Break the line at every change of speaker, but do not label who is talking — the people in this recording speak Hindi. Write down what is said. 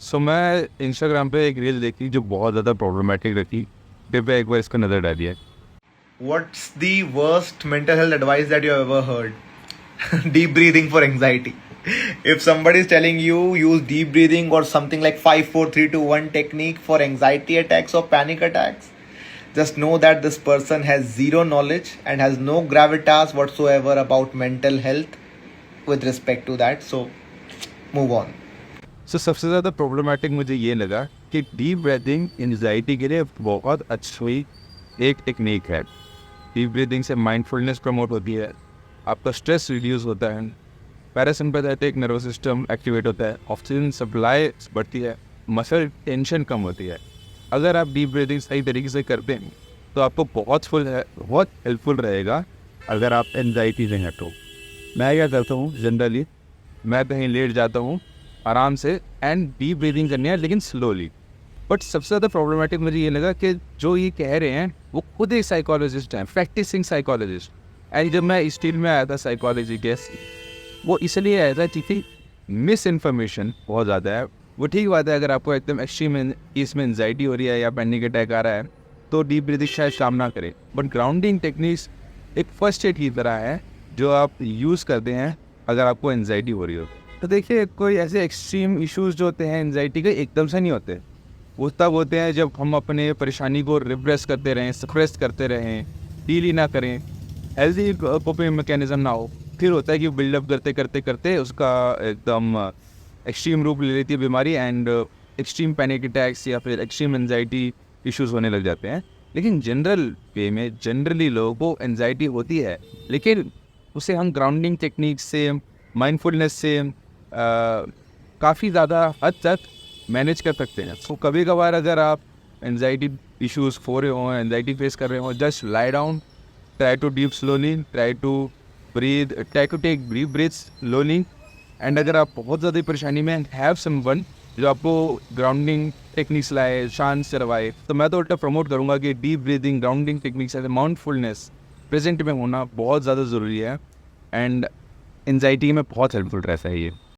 सो मैं इंस्टाग्राम पे एक रील देखी जो बहुत ज़्यादा प्रॉब्लमेटिक रखी। कृपया एक बार इसका नज़र डालिए।
What's the worst mental health advice that you have ever heard? Deep breathing for anxiety. If somebody is telling you use deep breathing or something like 5 4 3 2 1 technique for anxiety attacks or panic attacks, just know that this person has zero knowledge and has no gravitas whatsoever about mental health with respect to that. So move on.
सो सबसे ज़्यादा प्रॉब्लमेटिक मुझे ये लगा कि डीप ब्रीथिंग एंजाइटी के लिए बहुत अच्छी एक टेक्निक है। डीप ब्रीथिंग से माइंडफुलनेस प्रमोट होती है, आपका स्ट्रेस रिड्यूस होता है, पैरासिम्पैथेटिक नर्वस सिस्टम एक्टिवेट होता है, ऑक्सीजन सप्लाई बढ़ती है, मसल टेंशन कम होती है। अगर आप डीप ब्रीथिंग सही तरीके से करते हैं तो आपको बहुत हेल्पफुल रहेगा। अगर आप एंजाइटी से हैं तो मैं क्या करता हूँ जनरली, मैं कहीं लेट जाता हूँ आराम से एंड डीप ब्रीदिंग करनी है लेकिन स्लोली। बट सबसे ज़्यादा प्रॉब्लमेटिक मुझे ये लगा कि जो ये कह रहे हैं वो खुद एक साइकोलॉजिस्ट हैं, प्रैक्टिसिंग साइकोलॉजिस्ट। एंड जब मैं इस फील्ड में आया था साइकोलॉजी के, वो इसलिए आया था क्योंकि मिस इन्फॉर्मेशन बहुत ज़्यादा है। वो ठीक बात है, अगर आपको एकदम एक्सट्रीम इसमें एंजाइटी हो रही है या पैनिक अटैक आ रहा है तो डीप ब्रीदिंग शायद काम ना करे, बट ग्राउंडिंग टेक्निक्स एक फर्स्ट एड की तरह है जो आप यूज़ करते हैं अगर आपको एंजाइटी हो रही हो। तो देखिए, कोई ऐसे एक्सट्रीम इश्यूज़ जो होते हैं एंजाइटी के एकदम से नहीं होते। वो तब होते हैं जब हम अपने परेशानी को रिप्रेस करते रहें, सप्रेस करते रहें, डील ही ना करें, हेल्दी कोपिंग मैकेनिज्म ना हो। फिर होता है कि बिल्डअप करते करते करते उसका एकदम एक्सट्रीम रूप ले लेती है बीमारी एंड एक्सट्रीम पैनिक अटैक्स या फिर एक्सट्रीम एंजाइटी इश्यूज़ होने लग जाते हैं। लेकिन जनरल वे में जनरली लोगों को एंजाइटी होती है, लेकिन उसे हम ग्राउंडिंग टेक्निक से, माइंडफुलनेस से काफ़ी ज़्यादा हद तक मैनेज कर सकते हैं। तो कभी कभार अगर आप एंजाइटी इश्यूज़ हो रहे हो, एंजाइटी फेस कर रहे हो, just lie down, try to deep slowly, try to take brief breaths slowly. And अगर आप बहुत ज़्यादा परेशानी में हैव समवन जो आपको ग्राउंडिंग टेक्निक्स लाए, शांत से रवाए, तो मैं तो उल्टा प्रमोट करूँगा कि डीप ब्रीदिंग, ग्राउंडिंग टेक्निक्स ऐसे माइंडफुलनेस प्रेजेंट में होना बहुत ज़्यादा ज़रूरी है एंड एंजाइटी में बहुत हेल्पफुल रहता है ये।